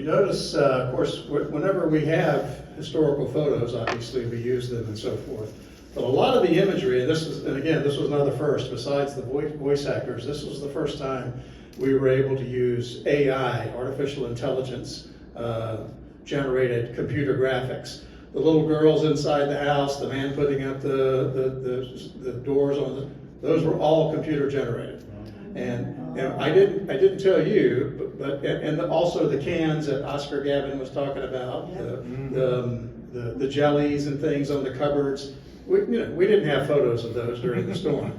notice, of course, whenever we have historical photos, obviously we use them and so forth. But a lot of the imagery, and again, this was another first, besides the voice actors, this was the first time we were able to use AI, artificial intelligence, generated computer graphics. The little girls inside the house, the man putting up the doors on those were all computer generated. And I didn't tell you, but also the cans that Oscar Gavin was talking about, the jellies and things on the cupboards. We didn't have photos of those during the storm.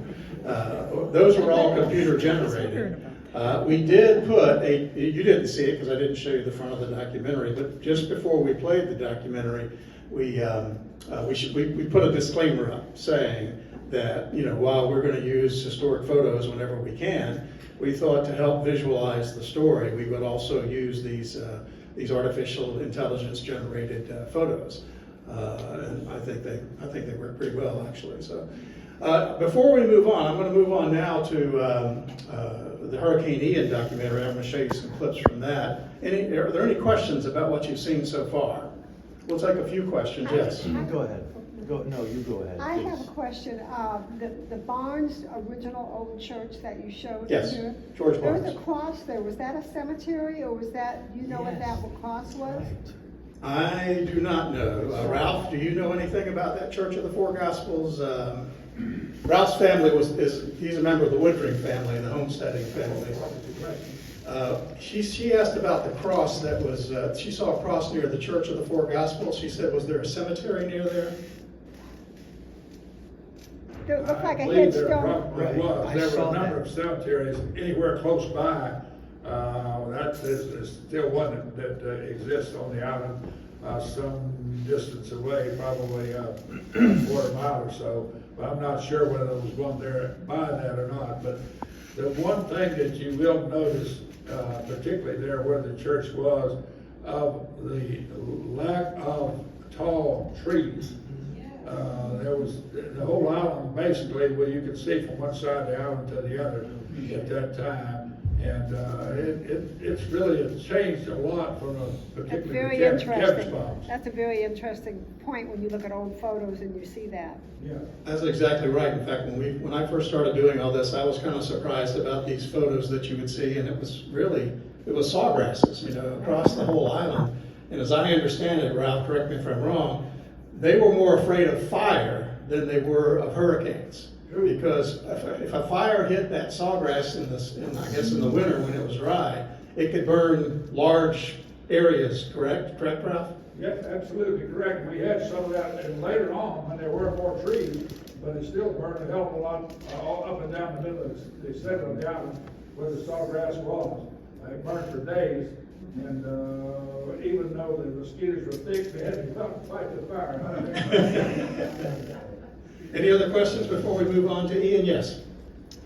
Those were all computer generated. We did put you didn't see it because I didn't show you the front of the documentary, but just before we played the documentary, we put a disclaimer up saying that, while we're going to use historic photos whenever we can, we thought to help visualize the story, we would also use these artificial intelligence generated photos. And I think they work pretty well, actually. So before we move on, I'm going to move on now to the Hurricane Ian documentary. I'm going to show you some clips from that. Are there any questions about what you've seen so far? We'll take a few questions. Yes. Go ahead. No, you go ahead. I have a question. The Barnes original old church that you showed Yes, here. George There was Barnes. a cross there. Was that a cemetery, or was that, what that cross was? I do not know. Ralph, do you know anything about that Church of the Four Gospels? Ralph's family he's a member of the Woodring family, the homesteading family. She asked about the cross that was, she saw a cross near the Church of the Four Gospels. She said, was there a cemetery near there? It looked like a believe there headstone. probably was. I There were saw a number that. of cemeteries anywhere close by. That is still one that exists on the island, some distance away, probably a quarter mile or so. But I'm not sure whether there was one there by that or not. But the one thing that you will notice, particularly there where the church was, of the lack of tall trees. There was the whole island basically where you could see from one side of the island to the other at that time, and it's really changed a lot from a That's particularly very the cabbage interesting. bombs. That's a very interesting point when you look at old photos and you see that. Yeah. That's exactly right. In fact, when I first started doing all this, I was kind of surprised about these photos that you would see, and it was sawgrasses, across the whole island. And as I understand it, Ralph, correct me if I'm wrong, they were more afraid of fire than they were of hurricanes. Because if a fire hit that sawgrass in the winter when it was dry, it could burn large areas, correct? Correct, Ralph? Yes, absolutely correct. We had some of that, and later on, when there were more trees, but it still burned a hell of a lot all up and down the middle of the center of the island where the sawgrass was. It burned for days, and even though the mosquitoes were thick, they had to come fight the fire. Any other questions before we move on to Ian? Yes.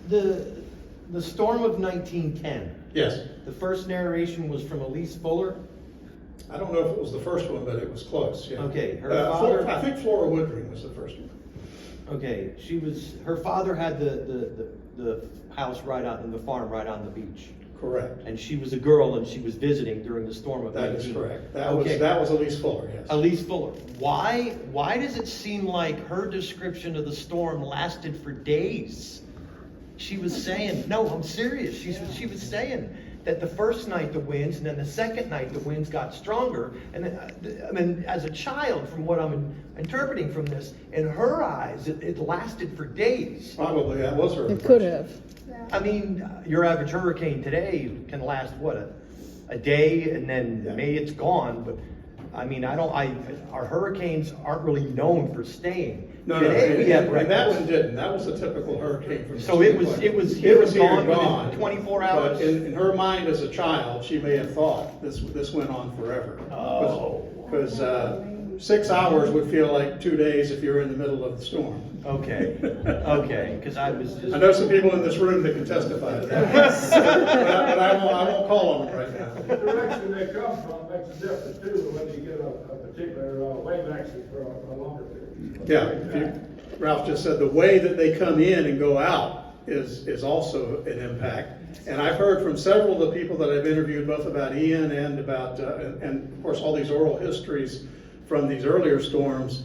The storm of 1910. Yes. The first narration was from Elise Fuller. I don't know if it was the first one, but it was close. Yeah. Okay, her father. I think Flora Woodring was the first one. Okay, her father had the house right on, in the farm right on the beach. Correct. And she was a girl and she was visiting during the storm of That 19. is correct. Okay. That was Elise Fuller, yes. Elise Fuller. Why does it seem like her description of the storm lasted for days? She was saying, no, I'm serious. She was saying that the first night the winds, and then the second night the winds got stronger. And then, I mean, as a child, from what I'm interpreting from this, in her eyes, it lasted for days. Probably that was her. It could have. I mean, your average hurricane today can last, what, a day, and then maybe it's gone. But I mean, our hurricanes aren't really known for staying. No, today we have and that records. one didn't. That was a typical hurricane from. So it was here and gone gone. within 24 hours. But in her mind as a child, she may have thought this went on forever. Oh. Because 6 hours would feel like 2 days if you're in the middle of the storm. Okay, because I was just. I know some people in this room that can testify to that, but I won't call on them right now. The direction they come from makes a difference too, when you get a particular wave action for a longer period. Yeah, Ralph just said the way that they come in and go out is also an impact. And I've heard from several of the people that I've interviewed, both about Ian and about, and of course, all these oral histories from these earlier storms,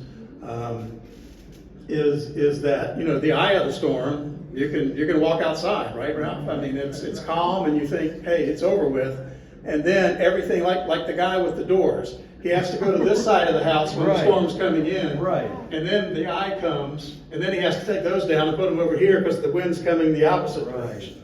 is that, you know, the eye of the storm, you can walk outside, right, Ralph? I mean, it's calm and you think, hey, it's over with. And then everything, like the guy with the doors, he has to go to this side of the house when the Right. storm's coming in. Right. And then the eye comes, and then he has to take those down and put them over here because the wind's coming the opposite direction.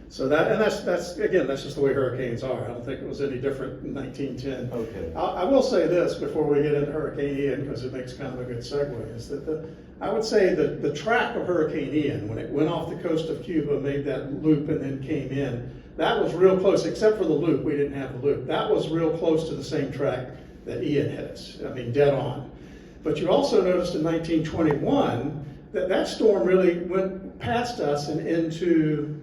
So that's just the way hurricanes are. I don't think it was any different in 1910. Okay. I will say this before we get into Hurricane Ian, because it makes kind of a good segue, is that I would say that the track of Hurricane Ian, when it went off the coast of Cuba, made that loop and then came in, that was real close, except for the loop, we didn't have the loop. That was real close to the same track that Ian hit us, I mean, dead on. But you also noticed in 1921 that storm really went past us and into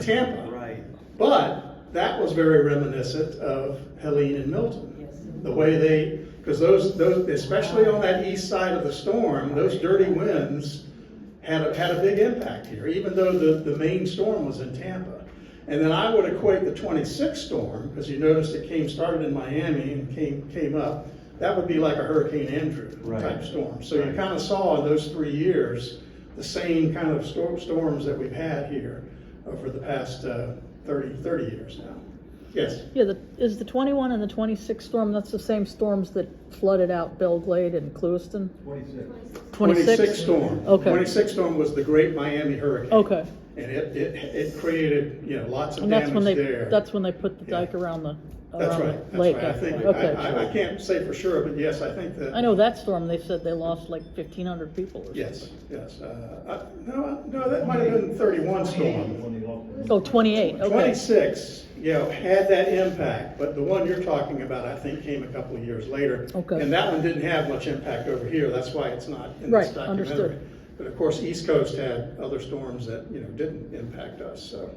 Tampa. Right. But that was very reminiscent of Helene and Milton. The way because those, especially on that east side of the storm, those dirty winds had a big impact here, even though the main storm was in Tampa. And then I would equate the 26 storm, because you noticed it started in Miami and came up. That would be like a Hurricane Andrew type storm. So you kind of saw in those 3 years the same kind of storms that we've had here over the past 30 years now. Yes? Yeah, is the 21 and the 26 storm, that's the same storms that flooded out Belle Glade and Clewiston? 26 storm. Okay. 26 storm was the Great Miami Hurricane. Okay. And it created, you know, lots of And that's when damage there. that's when they put the dike around the That's right. lake. I think, Okay. I can't say for sure, but yes, I think that. I know that storm, they said they lost like 1,500 people or something. Yes. No, that might have been 31 storm. Oh, 28, okay. 26, you know, had that impact, but the one you're talking about, I think, came a couple of years later. Okay. And that one didn't have much impact over here. That's why it's not in this Right, documentary. understood. But of course, East Coast had other storms that, you know, didn't impact us, so.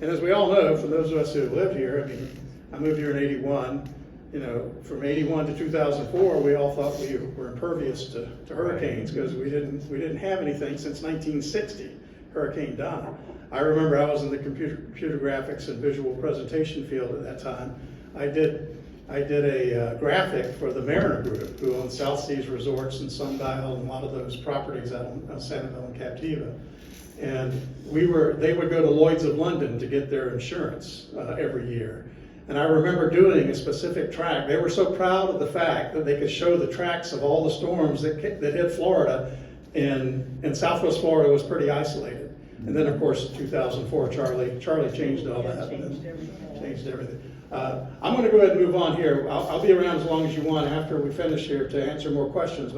And as we all know, for those of us who live here, I mean, I moved here in 81, you know, from 81 to 2004, we all thought we were impervious to hurricanes because we didn't have anything since 1960, Hurricane Donna. I remember I was in the computer graphics and visual presentation field at that time. I did a graphic for the Mariner Group, who owns South Seas Resorts and Sundial and a lot of those properties out on Sanibel and Captiva. And they would go to Lloyd's of London to get their insurance every year. And I remember doing a specific track. They were so proud of the fact that they could show the tracks of all the storms that hit Florida, and Southwest Florida was pretty isolated. And then, of course, 2004, Charlie changed all that. Changed everything. I'm going to go ahead and move on here. I'll be around as long as you want after we finish here to answer more questions. But